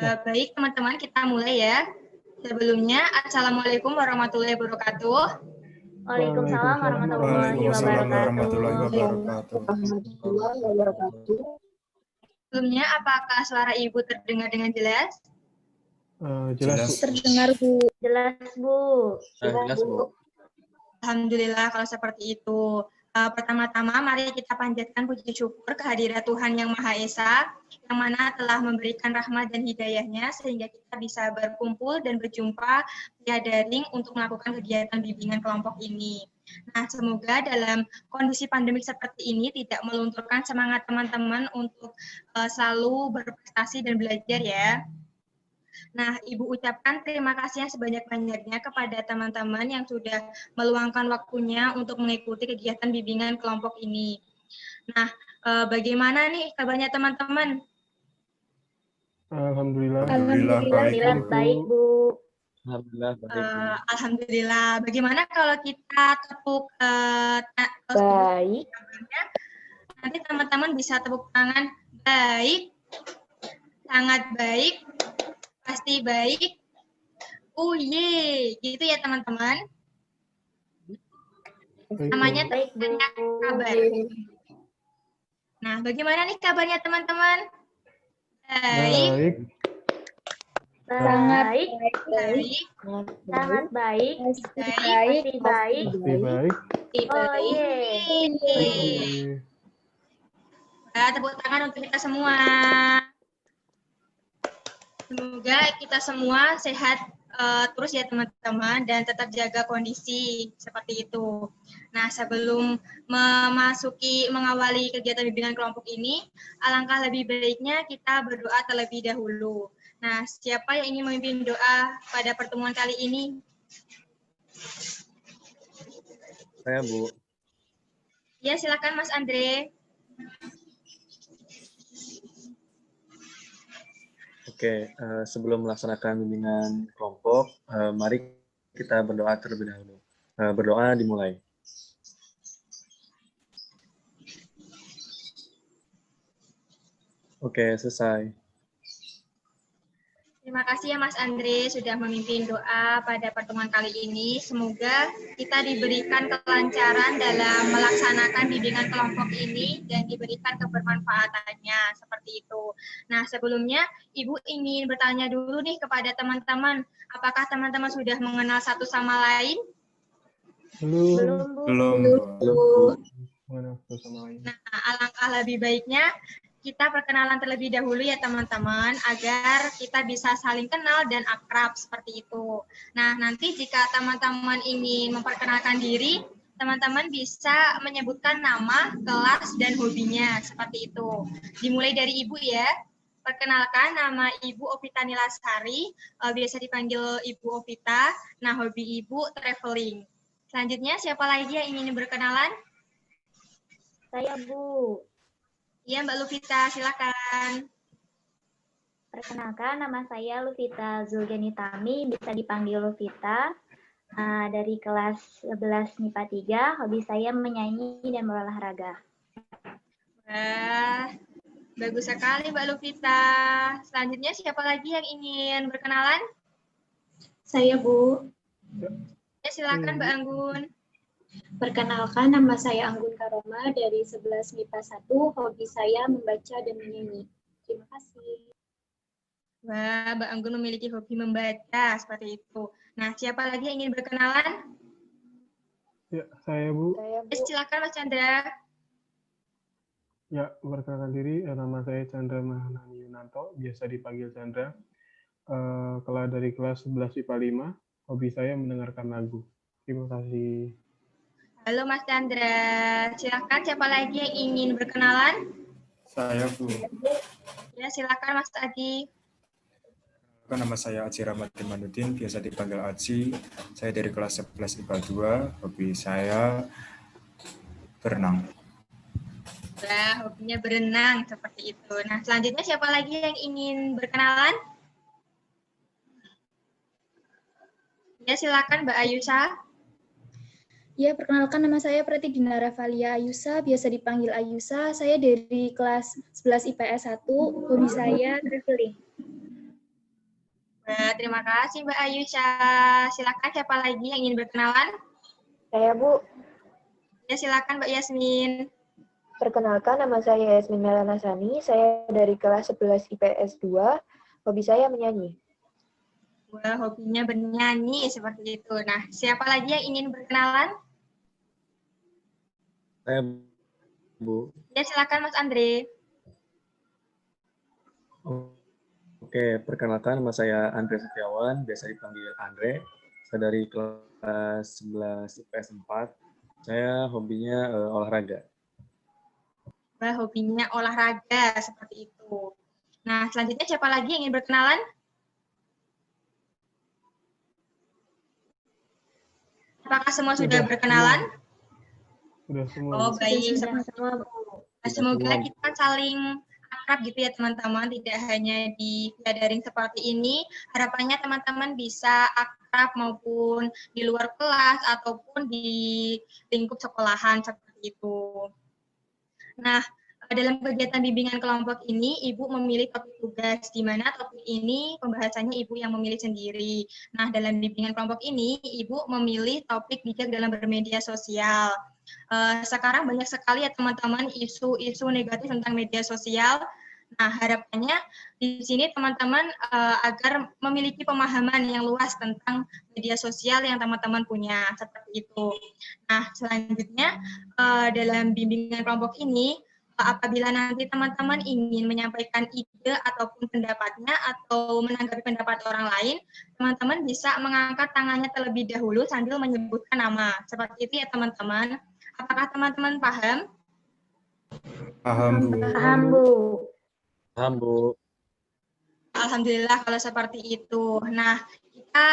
Baik teman-teman, kita mulai ya. Sebelumnya, Assalamualaikum warahmatullahi wabarakatuh. Waalaikumsalam warahmatullahi wabarakatuh. Sebelumnya, apakah suara Ibu terdengar dengan jelas? Jelas, Bu. Terdengar, Bu. Jelas, Bu. Jelas, Bu. Alhamdulillah kalau seperti itu. Pertama-tama, mari kita panjatkan puji syukur kehadirat Tuhan Yang Maha Esa, yang mana telah memberikan rahmat dan hidayahnya, sehingga kita bisa berkumpul dan berjumpa via daring untuk melakukan kegiatan bimbingan kelompok ini. Nah, semoga dalam kondisi pandemik seperti ini tidak melunturkan semangat teman-teman untuk selalu berprestasi dan belajar ya. Nah, Ibu ucapkan terima kasih yang sebanyak-banyaknya kepada teman-teman yang sudah meluangkan waktunya untuk mengikuti kegiatan bimbingan kelompok ini. Nah, bagaimana nih kabarnya teman-teman? Alhamdulillah. Baik, Bu. Alhamdulillah baik. Alhamdulillah. Bagaimana kalau kita tepuk Baik. nanti teman-teman bisa tepuk tangan. Baik, sangat baik, pasti baik. Gitu ya teman-teman. Namanya Baik, Bu. kabar. Nah, bagaimana nih kabarnya teman-teman? Baik. Sangat Baik. Baik. Sangat baik. Baik. Pasti baik. baik. Nah, tepuk tangan untuk kita semua. Semoga kita semua sehat terus ya teman-teman dan tetap jaga kondisi seperti itu. Nah, sebelum mengawali kegiatan bimbingan kelompok ini, alangkah lebih baiknya kita berdoa terlebih dahulu. Nah, siapa yang ingin memimpin doa pada pertemuan kali ini? Saya, Bu. Ya, silakan Mas Andre. Oke, sebelum melaksanakan bimbingan kelompok, mari kita berdoa terlebih dahulu. Berdoa dimulai. Oke, selesai. Terima kasih ya Mas Andre sudah memimpin doa pada pertemuan kali ini. Semoga kita diberikan kelancaran dalam melaksanakan bimbingan kelompok ini dan diberikan kebermanfaatannya seperti itu. Nah, sebelumnya Ibu ingin bertanya dulu nih kepada teman-teman, apakah teman-teman sudah mengenal satu sama lain? Belum. Nah, alangkah lebih baiknya kita perkenalan terlebih dahulu ya teman-teman, agar kita bisa saling kenal dan akrab seperti itu. Nah, nanti jika teman-teman ingin memperkenalkan diri, teman-teman bisa menyebutkan nama, kelas, dan hobinya seperti itu. Dimulai dari Ibu ya. Perkenalkan, nama Ibu Ovita Nilasari, biasa dipanggil Ibu Ovita. Nah, hobi Ibu traveling. Selanjutnya, siapa lagi yang ingin berkenalan? Saya, Bu. Iya, Mbak Luvita, silakan. Perkenalkan, nama saya Luvita Zuljanitami, bisa dipanggil Luvita. Dari kelas 11 MIPA 3, hobi saya menyanyi dan berolahraga. Wah, bagus sekali Mbak Luvita. Selanjutnya siapa lagi yang ingin berkenalan? Saya, Bu. Ya, silakan Mbak Anggun. Perkenalkan, nama saya Anggun Karoma dari 11 MIPA 1. Hobi saya membaca dan menyanyi. Terima kasih. Wah, Mbak Anggun memiliki hobi membaca seperti itu. Nah, siapa lagi yang ingin berkenalan? Ya, saya, Bu. Ya, silakan Mas Chandra. Ya, perkenalkan diri, nama saya Chandra Mahanani Yunanto, biasa dipanggil Chandra. Dari kelas 11 IPA 5, hobi saya mendengarkan lagu. Terima kasih. Halo Mas Chandra, silakan siapa lagi yang ingin berkenalan? Saya, Bu. Ya, silakan Mas Adi. Nama saya Aji Rahmat Imanuddin, biasa dipanggil Aji. Saya dari kelas 11 IPA 2, hobi saya berenang. Wah, hobinya berenang seperti itu. Nah, selanjutnya siapa lagi yang ingin berkenalan? Ya, silakan Mbak Ayusa. Ya, perkenalkan nama saya Prati Dinara Valia Ayusa, biasa dipanggil Ayusa. Saya dari kelas 11 IPS 1, hobi saya traveling. Terima kasih Mbak Ayusha. Silakan siapa lagi yang ingin berkenalan? Saya, Bu. Ya, silakan Mbak Yasmin. Perkenalkan, nama saya Yasmin Melanasani. Saya dari kelas 11 IPS 2. Hobi saya menyanyi. Wah, hobinya bernyanyi seperti itu. Nah, siapa lagi yang ingin berkenalan? Saya, Bu. Ya, silakan Mas Andre. Oke, perkenalkan nama saya Andre Setiawan, biasa dipanggil Andre. Saya dari kelas 11 IPS 4. Saya hobinya olahraga. Wah, hobinya olahraga seperti itu. Nah, selanjutnya siapa lagi yang ingin berkenalan? Apakah semua sudah berkenalan? Sudah semua. Oh, baik. Semua, Bu. Semoga kita saling akrab gitu ya teman-teman, tidak hanya di via daring seperti ini. Harapannya teman-teman bisa akrab maupun di luar kelas ataupun di lingkup sekolahan seperti itu. Nah, dalam kegiatan bimbingan kelompok ini, Ibu memilih topik tugas, di mana topik ini pembahasannya Ibu yang memilih sendiri. Nah, dalam bimbingan kelompok ini, Ibu memilih topik bijak dalam bermedia sosial. Sekarang banyak sekali ya teman-teman isu-isu negatif tentang media sosial. Nah, harapannya di sini teman-teman agar memiliki pemahaman yang luas tentang media sosial yang teman-teman punya, seperti itu. Nah, selanjutnya dalam bimbingan kelompok ini, apabila nanti teman-teman ingin menyampaikan ide ataupun pendapatnya atau menanggapi pendapat orang lain, teman-teman bisa mengangkat tangannya terlebih dahulu sambil menyebutkan nama. Seperti itu ya teman-teman. Apakah teman-teman paham? Paham, Bu. Paham, Bu. Paham, Bu. Alhamdulillah kalau seperti itu. Nah, kita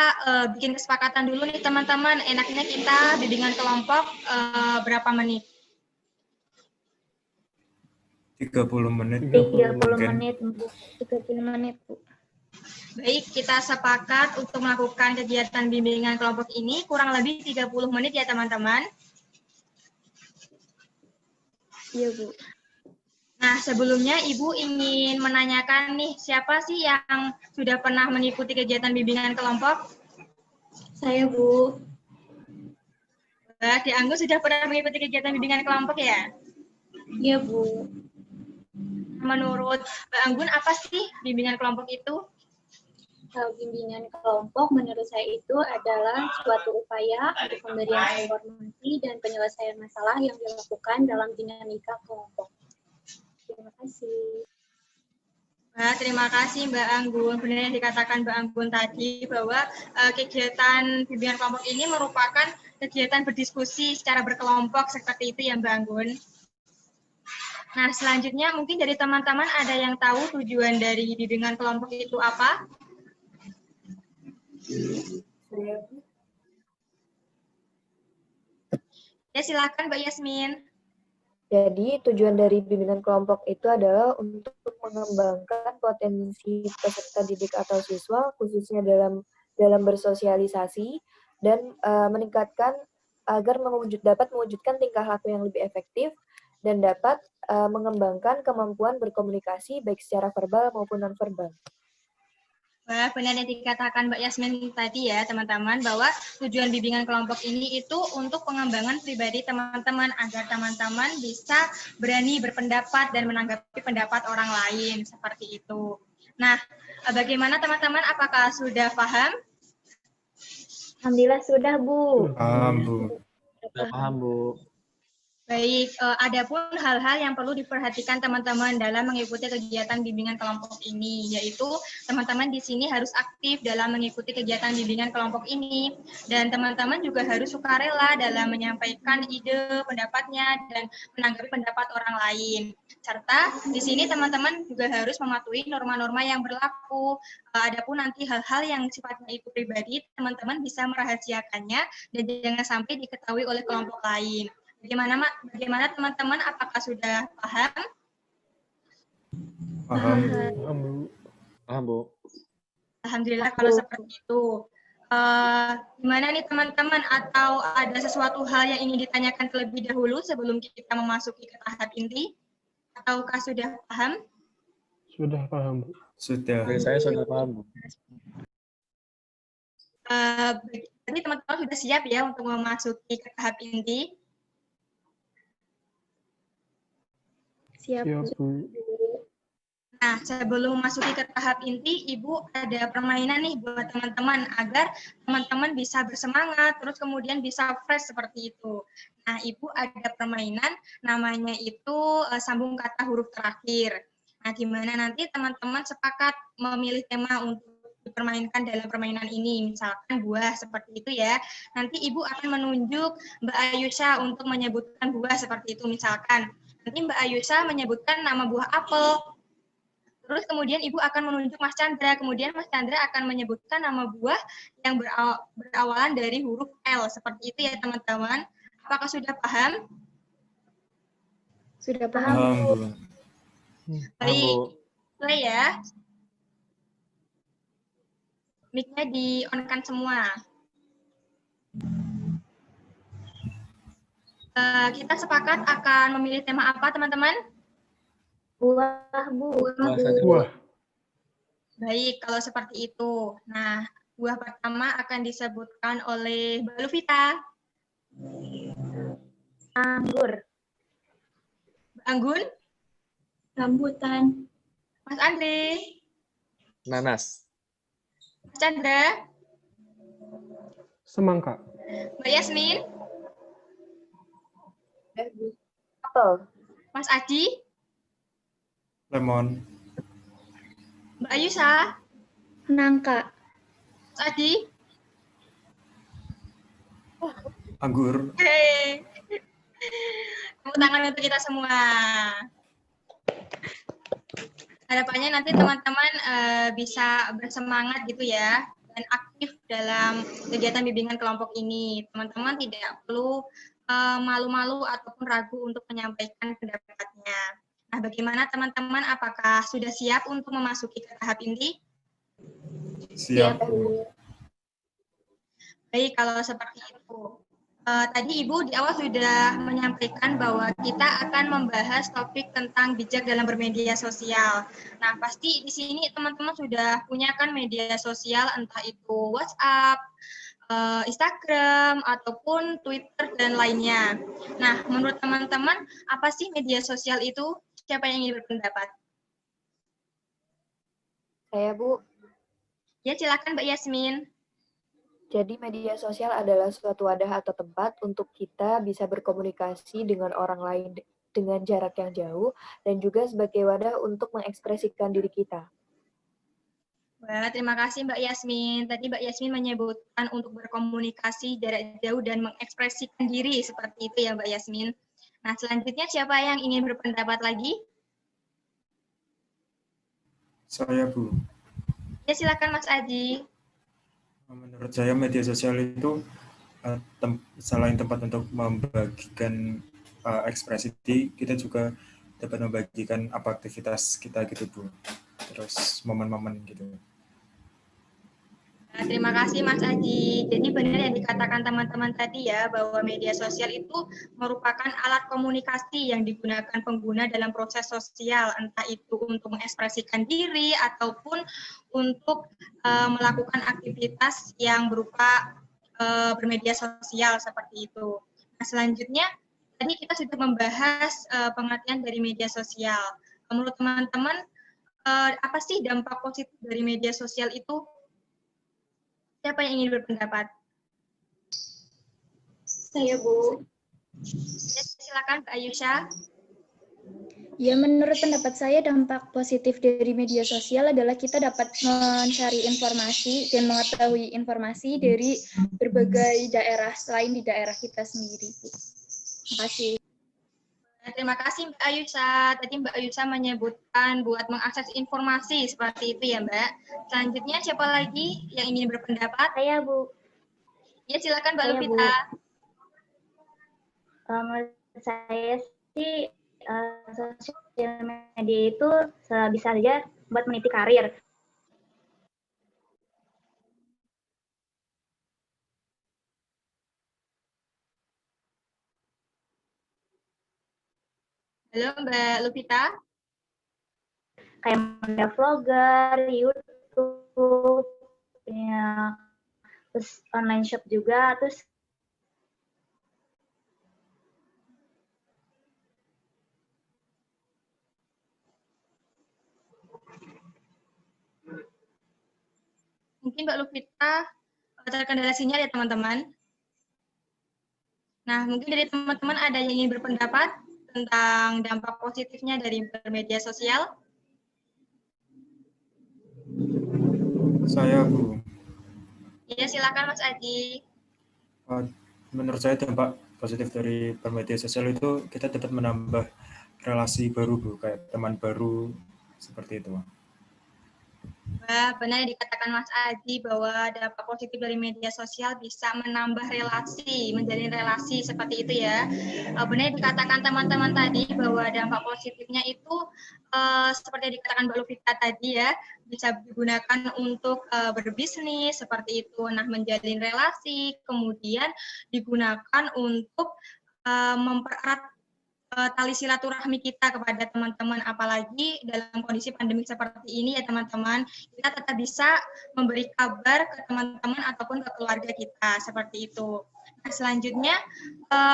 bikin kesepakatan dulu nih teman-teman. Enaknya kita bimbingan kelompok berapa menit? 30 menit. 30 menit, Bu. 30 menit, Bu. Baik, kita sepakat untuk melakukan kegiatan bimbingan kelompok ini kurang lebih 30 menit ya teman-teman. Iya, Bu. Nah, sebelumnya Ibu ingin menanyakan nih, siapa sih yang sudah pernah mengikuti kegiatan bimbingan kelompok? Saya, Bu. Di Anggun sudah pernah mengikuti kegiatan bimbingan kelompok ya? Iya, Bu. Menurut Mbak Anggun, apa sih bimbingan kelompok itu? Bimbingan kelompok menurut saya itu adalah suatu upaya untuk pemberian informasi dan penyelesaian masalah yang dilakukan dalam dinamika kelompok. Terima kasih. Nah, terima kasih Mbak Anggun. Benar yang dikatakan Mbak Anggun tadi bahwa kegiatan bimbingan kelompok ini merupakan kegiatan berdiskusi secara berkelompok seperti itu ya Mbak Anggun. Nah, selanjutnya mungkin dari teman-teman ada yang tahu tujuan dari bimbingan kelompok itu apa? Ya, silakan Mbak Yasmin. Jadi, tujuan dari bimbingan kelompok itu adalah untuk mengembangkan potensi peserta didik atau siswa, khususnya dalam bersosialisasi, dan meningkatkan agar dapat mewujudkan tingkah laku yang lebih efektif, dan dapat mengembangkan kemampuan berkomunikasi baik secara verbal maupun non-verbal. Wah, benar yang dikatakan Mbak Yasmin tadi ya, teman-teman, bahwa tujuan bimbingan kelompok ini itu untuk pengembangan pribadi teman-teman, agar teman-teman bisa berani berpendapat dan menanggapi pendapat orang lain, seperti itu. Nah, bagaimana teman-teman, apakah sudah paham? Alhamdulillah sudah, Bu. Paham, Bu. Paham, Bu. Baik, adapun hal-hal yang perlu diperhatikan teman-teman dalam mengikuti kegiatan bimbingan kelompok ini, yaitu teman-teman di sini harus aktif dalam mengikuti kegiatan bimbingan kelompok ini, dan teman-teman juga harus sukarela dalam menyampaikan ide, pendapatnya, dan menanggapi pendapat orang lain. Serta di sini teman-teman juga harus mematuhi norma-norma yang berlaku. Adapun nanti hal-hal yang sifatnya itu pribadi, teman-teman bisa merahasiakannya dan jangan sampai diketahui oleh kelompok lain. Bagaimana teman-teman, apakah sudah paham? Paham, Bu. Paham, Bu. Alhamdulillah kalau seperti itu. Gimana nih teman-teman, atau ada sesuatu hal yang ingin ditanyakan terlebih dahulu sebelum kita memasuki ke tahap inti? Ataukah sudah paham? Sudah paham, Bu. Sudah. Saya sudah paham, Bu. Berarti teman-teman sudah siap ya untuk memasuki ke tahap inti? Siap, Siap, Bu. Bu. Nah, sebelum memasuki ke tahap inti, Ibu ada permainan nih buat teman-teman agar teman-teman bisa bersemangat, terus kemudian bisa fresh seperti itu. Nah, Ibu ada permainan namanya itu sambung kata huruf terakhir. Nah, di mana nanti teman-teman sepakat memilih tema untuk dipermainkan dalam permainan ini, misalkan buah seperti itu ya. Nanti Ibu akan menunjuk Mbak Ayusha untuk menyebutkan buah seperti itu, misalkan. Nanti Mbak Ayusha menyebutkan nama buah apel. Terus kemudian Ibu akan menunjuk Mas Chandra, kemudian Mas Chandra akan menyebutkan nama buah yang berawalan dari huruf L. Seperti itu ya teman-teman. Apakah sudah paham? Sudah paham, Paham, Bu. Bu. Paham, Bu. Baik, mulai ya. Mic-nya di-on-kan semua. Kita sepakat akan memilih tema apa, teman-teman? Buah, Bu. Buah saja, Bu. Buah. Baik, kalau seperti itu. Nah, buah pertama akan disebutkan oleh Mbak Luvita. Anggur. Mbak Anggun, Rambutan. Mas Andre, Nanas. Mas Chandra, Semangka. Mbak Yasmin, Apel. Mas Adi, Lemon. Mbak Ayusha, Nangka. Mas Adi. Anggur. Hei. Tepuk tangan untuk kita semua. Harapannya nanti teman-teman bisa bersemangat gitu ya dan aktif dalam kegiatan bimbingan kelompok ini. Teman-teman tidak perlu malu-malu ataupun ragu untuk menyampaikan pendapatnya. Nah, bagaimana teman-teman? Apakah sudah siap untuk memasuki ke tahap inti? Siap, Bu. Baik, kalau seperti itu. Tadi Ibu di awal sudah menyampaikan bahwa kita akan membahas topik tentang bijak dalam bermedia sosial. Nah, pasti di sini teman-teman sudah punya kan media sosial, entah itu WhatsApp, Instagram, ataupun Twitter, dan lainnya. Nah, menurut teman-teman, apa sih media sosial itu? Siapa yang ingin berpendapat? Saya, Bu. Ya, silakan Mbak Yasmin. Jadi media sosial adalah suatu wadah atau tempat untuk kita bisa berkomunikasi dengan orang lain dengan jarak yang jauh dan juga sebagai wadah untuk mengekspresikan diri kita. Wah, terima kasih Mbak Yasmin. Tadi Mbak Yasmin menyebutkan untuk berkomunikasi jarak jauh dan mengekspresikan diri seperti itu ya Mbak Yasmin. Nah, selanjutnya siapa yang ingin berpendapat lagi? Saya, Bu. Ya, silakan Mas Adi. Menurut saya media sosial itu selain tempat untuk membagikan ekspresi, kita juga dapat membagikan apa aktivitas kita gitu, Bu. Terus momen-momen gitu. Nah, terima kasih Mas Adi. Jadi benar yang dikatakan teman-teman tadi ya, bahwa media sosial itu merupakan alat komunikasi yang digunakan pengguna dalam proses sosial, entah itu untuk mengekspresikan diri ataupun untuk melakukan aktivitas yang berupa bermedia sosial seperti itu. Nah, selanjutnya tadi kita sudah membahas pengertian dari media sosial. Menurut teman-teman, apa sih dampak positif dari media sosial itu? Siapa yang ingin berpendapat? Saya, Bu. Ya, silakan Mbak Ayusha. Ya, menurut pendapat saya dampak positif dari media sosial adalah kita dapat mencari informasi dan mengetahui informasi dari berbagai daerah selain di daerah kita sendiri. Terima kasih. Terima kasih Mbak Ayusha. Tadi Mbak Ayusha menyebutkan buat mengakses informasi seperti itu ya Mbak. Selanjutnya siapa lagi yang ingin berpendapat? Saya, Bu. Ya, silakan Mbak Saya, Lupita. Menurut saya sih sosial media itu bisa saja buat meniti karir. Halo Mbak Lupita. Kayak vlogger, YouTube, punya terus online shop juga, terus mungkin Mbak Lupita terkendala sinyal ya teman-teman. Nah, mungkin dari teman-teman ada yang ingin berpendapat tentang dampak positifnya dari bermedia sosial? Saya, Bu. Ya, silakan Mas Aji. Menurut saya dampak positif dari bermedia sosial itu kita dapat menambah relasi baru, Bu, kayak teman baru, seperti itu. Wah, benar yang dikatakan Mas Aji bahwa dampak positif dari media sosial bisa menambah relasi, menjalin relasi seperti itu ya. Benar yang dikatakan teman-teman tadi bahwa dampak positifnya itu seperti yang dikatakan Mbak Lupita tadi ya, bisa digunakan untuk berbisnis seperti itu. Nah, menjalin relasi, kemudian digunakan untuk mempererat tali silaturahmi kita kepada teman-teman, apalagi dalam kondisi pandemi seperti ini ya teman-teman, kita tetap bisa memberi kabar ke teman-teman ataupun ke keluarga kita seperti itu. Nah, selanjutnya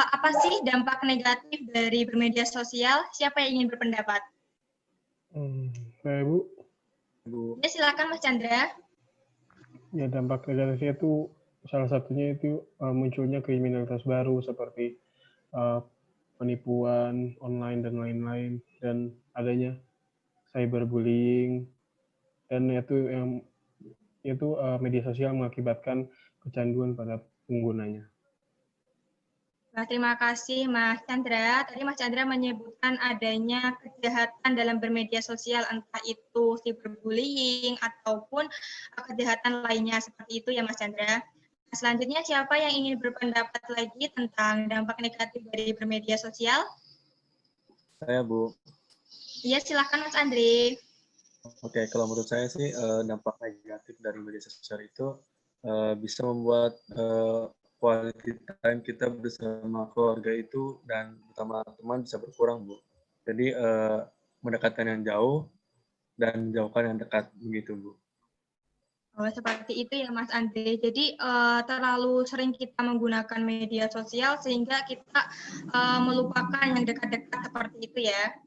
apa sih dampak negatif dari bermedia sosial? Siapa yang ingin berpendapat? Saya Bu. Ya, silakan Mas Chandra. Ya, dampak negatifnya itu salah satunya itu munculnya kriminalitas baru seperti penipuan online dan lain-lain, dan adanya cyberbullying, dan itu media sosial mengakibatkan kecanduan pada penggunanya. Nah, terima kasih Mas Chandra. Tadi Mas Chandra menyebutkan adanya kejahatan dalam bermedia sosial, entah itu cyberbullying ataupun kejahatan lainnya seperti itu ya Mas Chandra. Nah, selanjutnya siapa yang ingin berpendapat lagi tentang dampak negatif dari bermedia sosial? Saya, Bu. Iya, silakan Mas Andre. Oke, kalau menurut saya sih dampak negatif dari media sosial itu bisa membuat quality time kita bersama keluarga itu dan bersama teman bisa berkurang, Bu. Jadi mendekatkan yang jauh dan jauhkan yang dekat, begitu, Bu. Oh, seperti itu ya Mas Andre. Jadi terlalu sering kita menggunakan media sosial sehingga kita melupakan yang dekat-dekat seperti itu ya.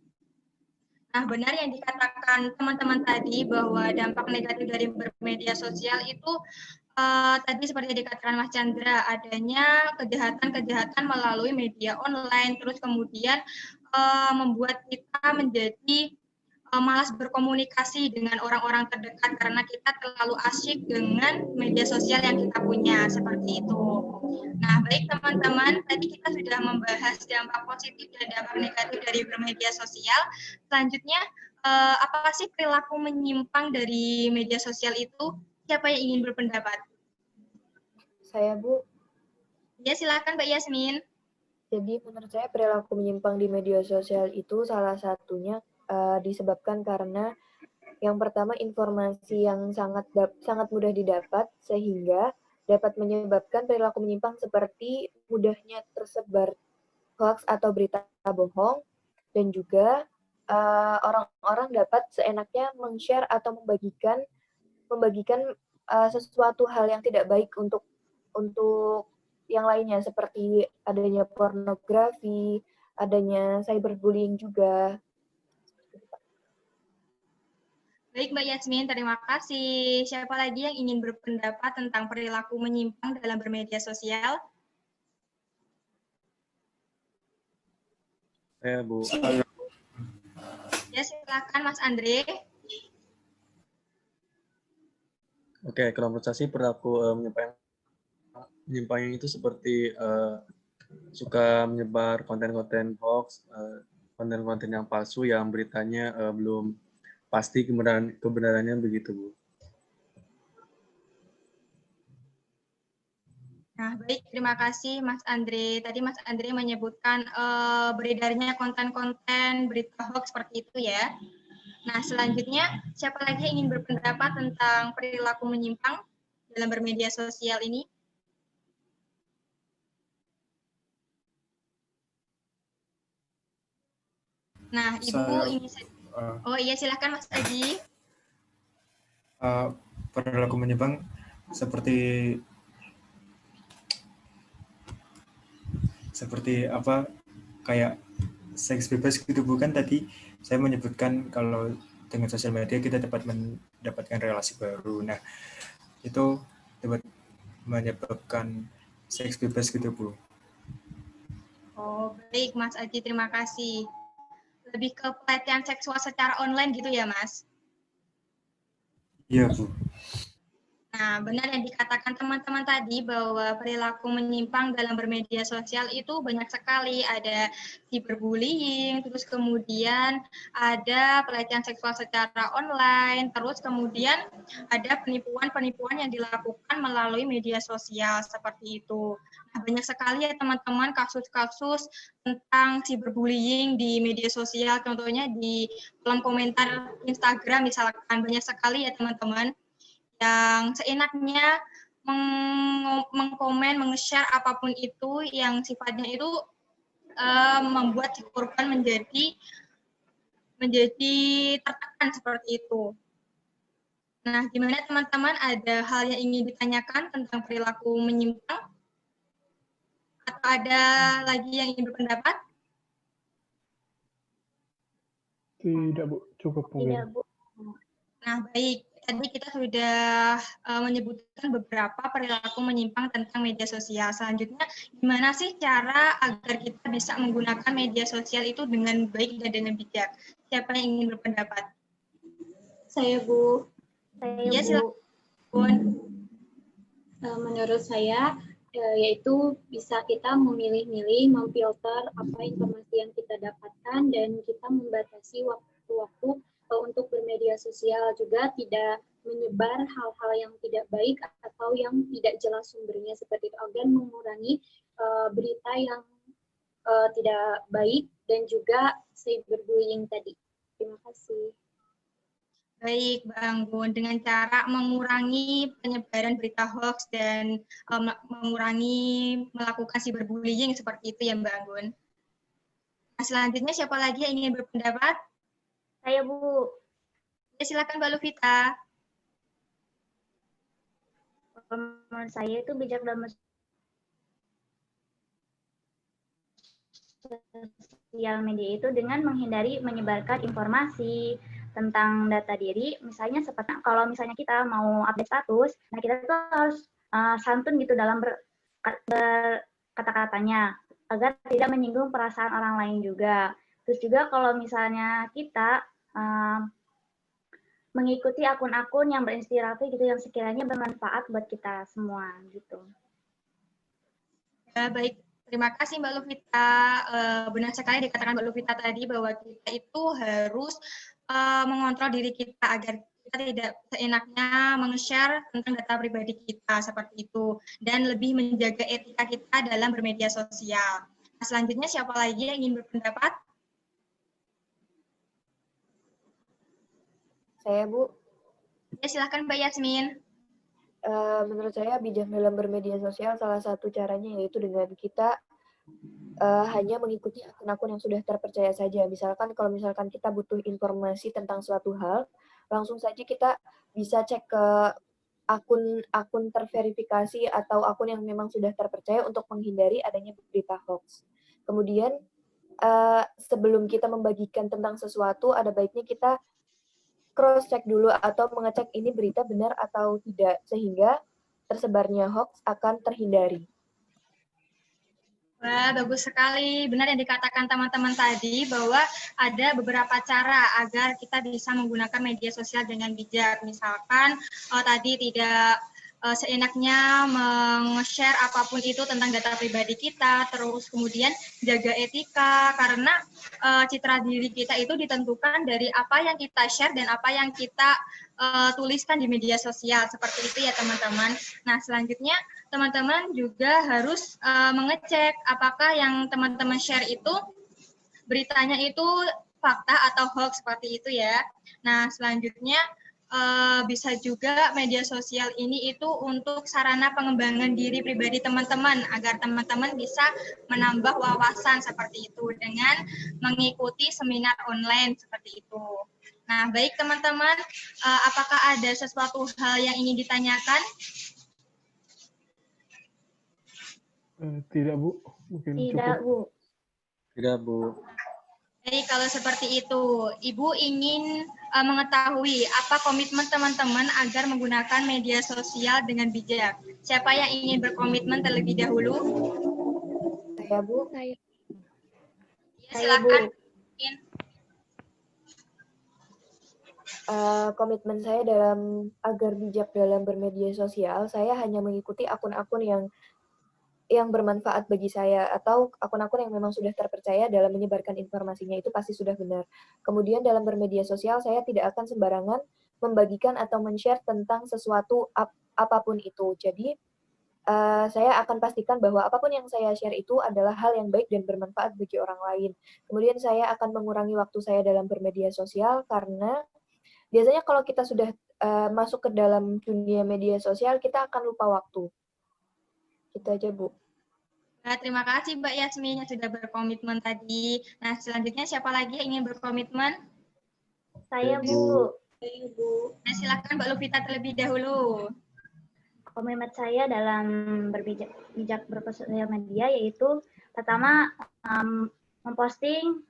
Nah, benar yang dikatakan teman-teman tadi bahwa dampak negatif dari bermedia sosial itu tadi seperti yang dikatakan Mas Chandra, adanya kejahatan-kejahatan melalui media online, terus kemudian membuat kita menjadi malas berkomunikasi dengan orang-orang terdekat karena kita terlalu asyik dengan media sosial yang kita punya, seperti itu. Nah, baik teman-teman, tadi kita sudah membahas dampak positif dan dampak negatif dari bermedia sosial. Selanjutnya, apa sih perilaku menyimpang dari media sosial itu? Siapa yang ingin berpendapat? Saya, Bu. Ya, silakan Mbak Yasmin. Jadi menurut saya perilaku menyimpang di media sosial itu salah satunya disebabkan karena yang pertama informasi yang sangat mudah didapat sehingga dapat menyebabkan perilaku menyimpang seperti mudahnya tersebar hoax atau berita bohong, dan juga orang-orang dapat seenaknya meng-share atau membagikan sesuatu hal yang tidak baik untuk yang lainnya, seperti adanya pornografi, adanya cyberbullying juga. Baik Mbak Yasmin, terima kasih. Siapa lagi yang ingin berpendapat tentang perilaku menyimpang dalam bermedia sosial? Saya, Bu. Ya, silakan Mas Andre. Oke, kalau menurut saya sih perilaku menyimpang itu seperti suka menyebar konten-konten hoax, konten-konten yang palsu yang beritanya belum pasti kebenarannya, begitu, Bu. Nah, baik, terima kasih Mas Andre. Tadi Mas Andre menyebutkan beredarnya konten-konten berita hoax seperti itu ya. Nah, selanjutnya siapa lagi yang ingin berpendapat tentang perilaku menyimpang dalam bermedia sosial ini? Nah, Ibu ingin oh iya, silakan Mas Aji. Perilaku menyimpang seperti seperti apa kayak seks bebas gitu, bukan? Tadi saya menyebutkan kalau dengan sosial media kita dapat mendapatkan relasi baru. Nah, itu dapat menyebabkan seks bebas gitu, Bu. Oh, baik Mas Aji, terima kasih. Lebih ke pelecehan seksual secara online gitu ya, Mas? Iya, Bu. Nah, benar yang dikatakan teman-teman tadi bahwa perilaku menyimpang dalam bermedia sosial itu banyak sekali. Ada cyberbullying, terus kemudian ada pelecehan seksual secara online, terus kemudian ada penipuan-penipuan yang dilakukan melalui media sosial seperti itu. Nah, banyak sekali ya teman-teman kasus-kasus tentang cyberbullying di media sosial, contohnya di kolom komentar Instagram misalkan, banyak sekali ya teman-teman yang seenaknya mengkomen, menge-share apapun itu yang sifatnya itu membuat si korban menjadi tertekan seperti itu. Nah, gimana teman-teman, ada hal yang ingin ditanyakan tentang perilaku menyimpang? Atau ada lagi yang ingin berpendapat? Tidak, Bu. Cukup mungkin. Tidak, Bu. Nah, baik. Tadi kita sudah menyebutkan beberapa perilaku menyimpang tentang media sosial. Selanjutnya, gimana sih cara agar kita bisa menggunakan media sosial itu dengan baik dan dengan bijak? Siapa yang ingin berpendapat? Saya, Bu. Ya, silakan. Menurut saya, yaitu bisa kita memilih-milih, memfilter apa informasi yang kita dapatkan, dan kita membatasi waktu-waktu untuk bermedia sosial, juga tidak menyebar hal-hal yang tidak baik atau yang tidak jelas sumbernya seperti itu, agar mengurangi berita yang tidak baik dan juga cyberbullying tadi. Terima kasih. Baik, Bang Gun, dengan cara mengurangi penyebaran berita hoax dan mengurangi melakukan cyberbullying seperti itu ya, Bang Gun. Nah, selanjutnya siapa lagi yang ingin berpendapat? Saya, Bu. Ya, silakan Mbak Luvita. Menurut saya itu bijak dalam sosial media itu dengan menghindari menyebarkan informasi tentang data diri, misalnya seperti kalau misalnya kita mau update status, nah kita tuh harus santun gitu dalam berkata-katanya agar tidak menyinggung perasaan orang lain juga. Terus juga kalau misalnya kita mengikuti akun-akun yang berinspirasi gitu, yang sekiranya bermanfaat buat kita semua gitu. Ya, baik. Terima kasih Mbak Luvita. Benar sekali dikatakan Mbak Luvita tadi bahwa kita itu harus mengontrol diri kita agar kita tidak seenaknya meng-share tentang data pribadi kita seperti itu, dan lebih menjaga etika kita dalam bermedia sosial. Nah, selanjutnya siapa lagi yang ingin berpendapat? Saya, Bu. Ya, silakan Mbak Yasmin. Menurut saya bijak dalam bermedia sosial salah satu caranya yaitu dengan kita hanya mengikuti akun-akun yang sudah terpercaya saja. Misalkan kalau misalkan kita butuh informasi tentang suatu hal, langsung saja kita bisa cek ke akun terverifikasi atau akun yang memang sudah terpercaya untuk menghindari adanya berita hoax. Kemudian sebelum kita membagikan tentang sesuatu, ada baiknya kita cross check dulu atau mengecek ini berita benar atau tidak, sehingga tersebarnya hoax akan terhindari. Wah, bagus sekali. Benar yang dikatakan teman-teman tadi bahwa ada beberapa cara agar kita bisa menggunakan media sosial dengan bijak. Misalkan tadi tidak seenaknya meng-share apapun itu tentang data pribadi kita, terus kemudian jaga etika, karena citra diri kita itu ditentukan dari apa yang kita share dan apa yang kita tuliskan di media sosial, seperti itu ya teman-teman. Nah, selanjutnya teman-teman juga harus mengecek apakah yang teman-teman share itu beritanya itu fakta atau hoax, seperti itu ya. Nah, selanjutnya bisa juga media sosial ini itu untuk sarana pengembangan diri pribadi teman-teman agar teman-teman bisa menambah wawasan seperti itu dengan mengikuti seminar online seperti itu. Nah, baik teman-teman, apakah ada sesuatu hal yang ingin ditanyakan? Tidak, Bu. Mungkin Tidak, cukup. Bu. Tidak, Bu. Jadi kalau seperti itu, Ibu ingin mengetahui apa komitmen teman-teman agar menggunakan media sosial dengan bijak. Siapa yang ingin berkomitmen terlebih dahulu? Saya, Bu. Saya. Ya, Saya, silakan. Bu. Komitmen saya dalam agar bijak dalam bermedia sosial, saya hanya mengikuti akun-akun yang bermanfaat bagi saya, atau akun-akun yang memang sudah terpercaya dalam menyebarkan informasinya itu pasti sudah benar. Kemudian dalam bermedia sosial, saya tidak akan sembarangan membagikan atau men-share tentang sesuatu apapun itu. Jadi, saya akan pastikan bahwa apapun yang saya share itu adalah hal yang baik dan bermanfaat bagi orang lain. Kemudian saya akan mengurangi waktu saya dalam bermedia sosial, karena biasanya kalau kita sudah masuk ke dalam dunia media sosial, kita akan lupa waktu. Gitu aja, Bu. Nah, terima kasih Mbak Yasmin yang sudah berkomitmen tadi. Nah, selanjutnya siapa lagi yang ingin berkomitmen? Saya, Bu. Saya, Bu. Nah, silakan Mbak Luvita terlebih dahulu. Komitmen saya dalam bijak bersosial media yaitu pertama memposting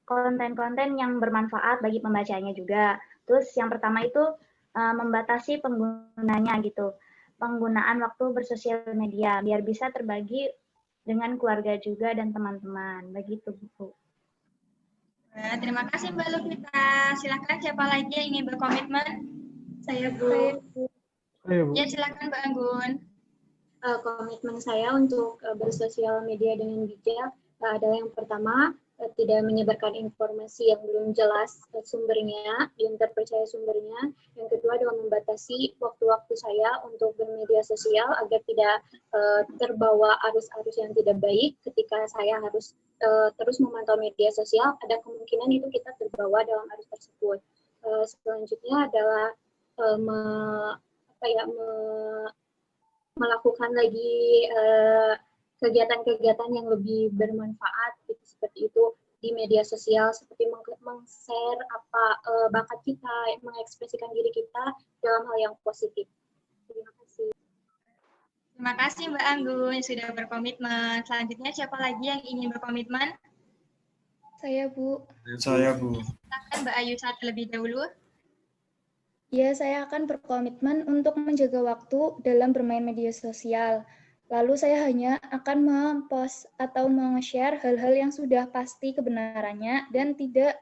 konten-konten yang bermanfaat bagi pembacanya juga. Terus yang pertama itu membatasi penggunanya gitu. Penggunaan waktu bersosial media biar bisa terbagi dengan keluarga juga dan teman-teman. Begitu, Bu. Nah, terima kasih Mbak Luvita. Silakan siapa lagi yang ingin berkomitmen? Saya, Bu. Ayo, Bu. Ya, silakan Mbak Anggun. Komitmen saya untuk bersosial media dengan bijak adalah yang pertama, tidak menyebarkan informasi yang belum jelas sumbernya, yang terpercaya sumbernya. Yang kedua adalah membatasi waktu-waktu saya untuk bermedia sosial agar tidak terbawa arus-arus yang tidak baik. Ketika saya harus terus memantau media sosial, ada kemungkinan itu kita terbawa dalam arus tersebut. Selanjutnya adalah melakukan lagi kegiatan-kegiatan yang lebih bermanfaat gitu, seperti itu di media sosial, seperti meng-share apa bakat kita, mengekspresikan diri kita dalam hal yang positif. Terima kasih. Terima kasih Mbak Anggun yang sudah berkomitmen. Selanjutnya siapa lagi yang ingin berkomitmen? Saya, Bu. Saya, Bu. Silakan Mbak Ayu saat terlebih dahulu. Ya, saya akan berkomitmen untuk menjaga waktu dalam bermain media sosial. Lalu saya hanya akan mempost atau meng-share hal-hal yang sudah pasti kebenarannya dan tidak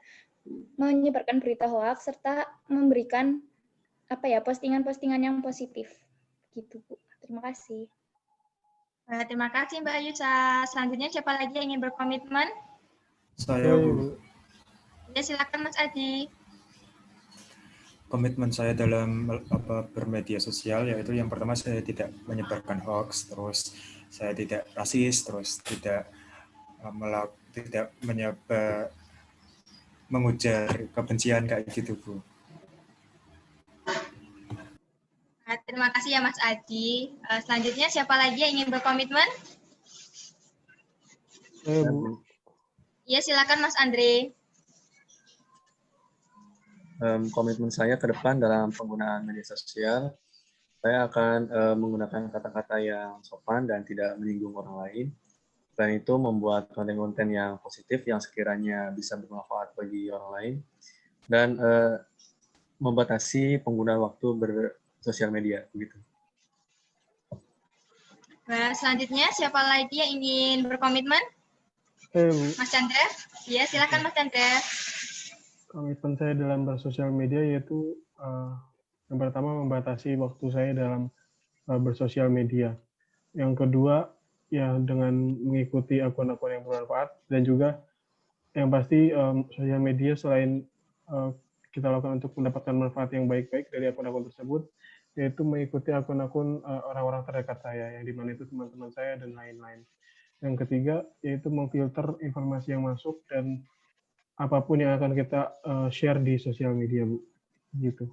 menyebarkan berita hoax serta memberikan postingan-postingan yang positif. Gitu, Bu. Terima kasih. Terima kasih Mbak Ayusa. Selanjutnya siapa lagi yang ingin berkomitmen? Saya, Bu. Ya, silakan Mas Adi. Komitmen saya dalam bermedia sosial yaitu yang pertama saya tidak menyebarkan hoax, terus saya tidak rasis, terus tidak mengujar kebencian kayak gitu, Bu. Terima kasih ya Mas Adi. Selanjutnya siapa lagi yang ingin berkomitmen? Ya, silakan Mas Andre. Komitmen saya ke depan dalam penggunaan media sosial, saya akan menggunakan kata-kata yang sopan dan tidak menyinggung orang lain. Selain itu, membuat konten-konten yang positif yang sekiranya bisa bermanfaat bagi orang lain, dan membatasi penggunaan waktu bersosial media. Begitu. Selanjutnya, siapa lagi yang ingin berkomitmen? Mas Chandra? Ya, silakan Mas Chandra. Komitmen saya dalam bersosial media yaitu yang pertama membatasi waktu saya dalam bersosial media. Yang kedua ya dengan mengikuti akun-akun yang bermanfaat, dan juga yang pasti sosial media selain kita lakukan untuk mendapatkan manfaat yang baik-baik dari akun-akun tersebut, yaitu mengikuti akun-akun orang-orang terdekat saya, yang dimana itu teman-teman saya dan lain-lain. Yang ketiga yaitu memfilter informasi yang masuk dan apapun yang akan kita share di sosial media, Bu. Gitu.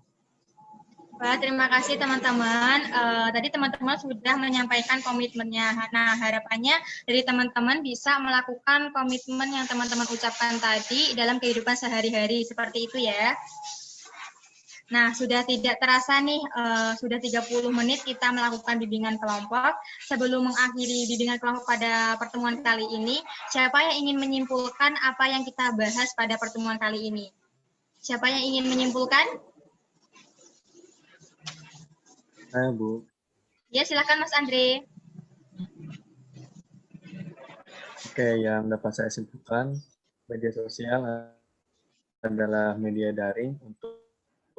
Terima kasih teman-teman. Tadi teman-teman sudah menyampaikan komitmennya. Nah, harapannya dari teman-teman bisa melakukan komitmen yang teman-teman ucapkan tadi dalam kehidupan sehari-hari. Seperti itu ya. Nah, sudah tidak terasa nih, sudah 30 menit kita melakukan bimbingan kelompok. Sebelum mengakhiri bimbingan kelompok pada pertemuan kali ini, siapa yang ingin menyimpulkan apa yang kita bahas pada pertemuan kali ini? Siapa yang ingin menyimpulkan? Saya, Bu. Ya, silakan Mas Andre. Oke, yang dapat saya simpulkan, media sosial adalah media daring untuk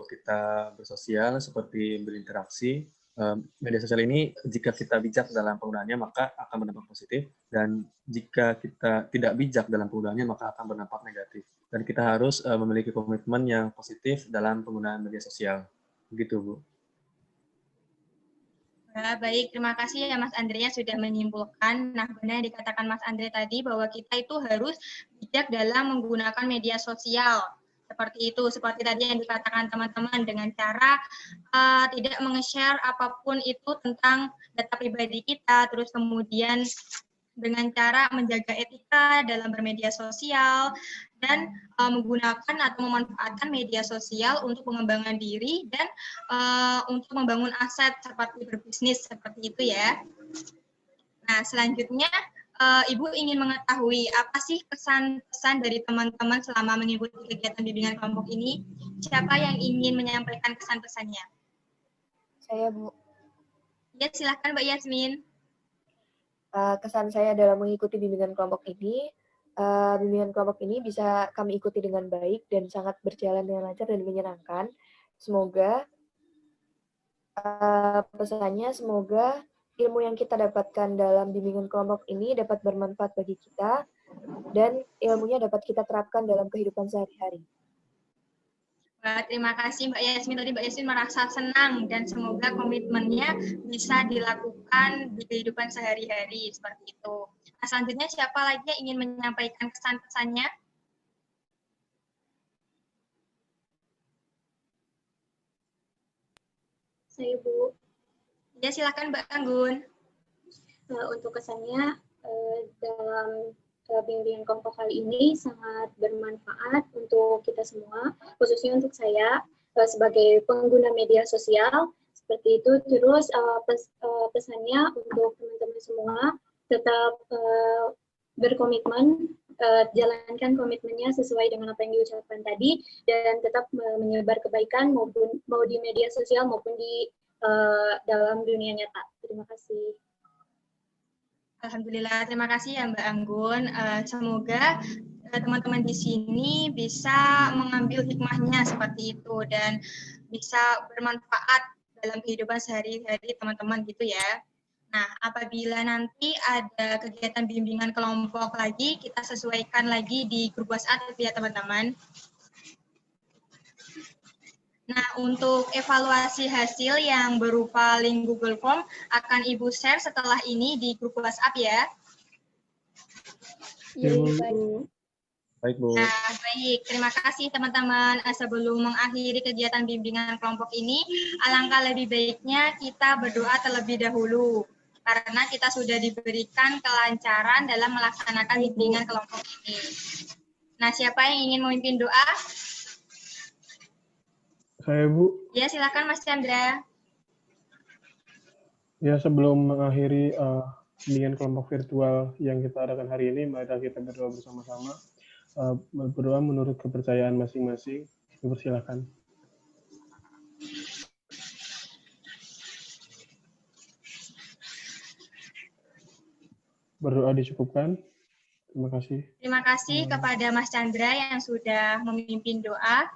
kita bersosial seperti berinteraksi. Media sosial ini jika kita bijak dalam penggunaannya maka akan berdampak positif, dan jika kita tidak bijak dalam penggunaannya maka akan berdampak negatif. Dan kita harus memiliki komitmen yang positif dalam penggunaan media sosial. Begitu, Bu. Baik, terima kasih ya Mas Andre yang sudah menyimpulkan. Nah, benar yang dikatakan Mas Andre tadi bahwa kita itu harus bijak dalam menggunakan media sosial. Seperti itu, seperti tadi yang dikatakan teman-teman, dengan cara tidak menge-share apapun itu tentang data pribadi kita, terus kemudian dengan cara menjaga etika dalam bermedia sosial, dan menggunakan atau memanfaatkan media sosial untuk pengembangan diri dan untuk membangun aset seperti berbisnis, seperti itu ya. Nah, selanjutnya Ibu ingin mengetahui apa sih pesan-pesan dari teman-teman selama mengikuti kegiatan bimbingan kelompok ini? Siapa yang ingin menyampaikan pesan-pesannya? Saya, Bu. Ya, silakan Mbak Yasmin. Kesan saya dalam mengikuti bimbingan kelompok ini bisa kami ikuti dengan baik dan sangat berjalan dengan lancar dan menyenangkan. Semoga pesannya, semoga ilmu yang kita dapatkan dalam bimbingan kelompok ini dapat bermanfaat bagi kita dan ilmunya dapat kita terapkan dalam kehidupan sehari-hari. Terima kasih Mbak Yasmin. Tadi Mbak Yasmin merasa senang dan semoga komitmennya bisa dilakukan di kehidupan sehari-hari seperti itu. Nah, selanjutnya siapa lagi yang ingin menyampaikan kesan-pesannya? Saya, Bu. Ya, silakan Mbak Anggun. Untuk kesannya dalam bimbingan kelompok kali ini sangat bermanfaat untuk kita semua, khususnya untuk saya sebagai pengguna media sosial. Seperti itu. Terus pesannya untuk teman-teman semua tetap berkomitmen, jalankan komitmennya sesuai dengan apa yang diucapkan tadi, dan tetap menyebar kebaikan maupun mau di media sosial maupun di dalam dunia nyata. Terima kasih. Alhamdulillah, terima kasih ya Mbak Anggun. Semoga teman-teman di sini bisa mengambil hikmahnya seperti itu dan bisa bermanfaat dalam kehidupan sehari-hari teman-teman gitu ya. Nah, apabila nanti ada kegiatan bimbingan kelompok lagi, kita sesuaikan lagi di grup WhatsApp ya teman-teman. Nah, untuk evaluasi hasil yang berupa link Google Form akan Ibu share setelah ini di grup WhatsApp ya. Iya, Baik, Bu. Nah, baik. Terima kasih teman-teman. Sebelum mengakhiri kegiatan bimbingan kelompok ini, alangkah lebih baiknya kita berdoa terlebih dahulu. Karena kita sudah diberikan kelancaran dalam melaksanakan bimbingan kelompok ini. Nah, siapa yang ingin memimpin doa? Saya, Bu. Ya, silakan Mas Chandra. Ya, sebelum mengakhiri bimbingan kelompok virtual yang kita adakan hari ini, mari kita berdoa bersama-sama. Berdoa menurut kepercayaan masing-masing. Dipersilakan. Berdoa dicukupkan. Terima kasih. Terima kasih kepada Mas Chandra yang sudah memimpin doa.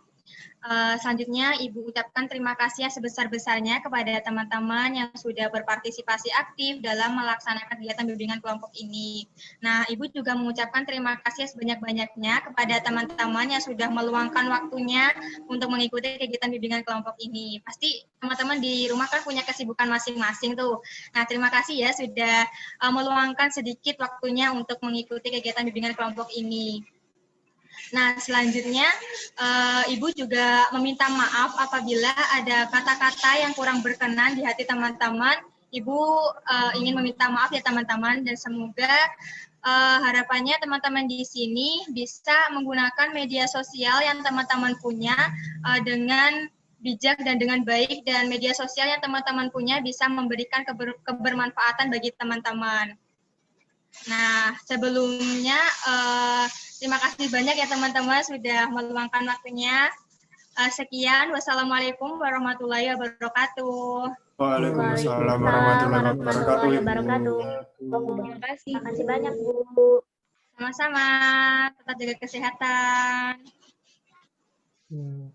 Selanjutnya, Ibu ucapkan terima kasih yang sebesar-besarnya kepada teman-teman yang sudah berpartisipasi aktif dalam melaksanakan kegiatan bimbingan kelompok ini. Nah, Ibu juga mengucapkan terima kasih sebanyak-banyaknya kepada teman-teman yang sudah meluangkan waktunya untuk mengikuti kegiatan bimbingan kelompok ini. Pasti teman-teman di rumah kan punya kesibukan masing-masing tuh. Nah, terima kasih ya sudah meluangkan sedikit waktunya untuk mengikuti kegiatan bimbingan kelompok ini. Nah, selanjutnya Ibu juga meminta maaf apabila ada kata-kata yang kurang berkenan di hati teman-teman. Ibu ingin meminta maaf ya teman-teman, dan semoga harapannya teman-teman di sini bisa menggunakan media sosial yang teman-teman punya dengan bijak dan dengan baik, dan media sosial yang teman-teman punya bisa memberikan kebermanfaatan bagi teman-teman. Nah, sebelumnya terima kasih banyak ya teman-teman sudah meluangkan waktunya. Sekian, wassalamualaikum warahmatullahi wabarakatuh. Waalaikumsalam warahmatullahi wabarakatuh. Terima kasih. Terima kasih banyak, Bu. Sama-sama, tetap jaga kesehatan. Ya,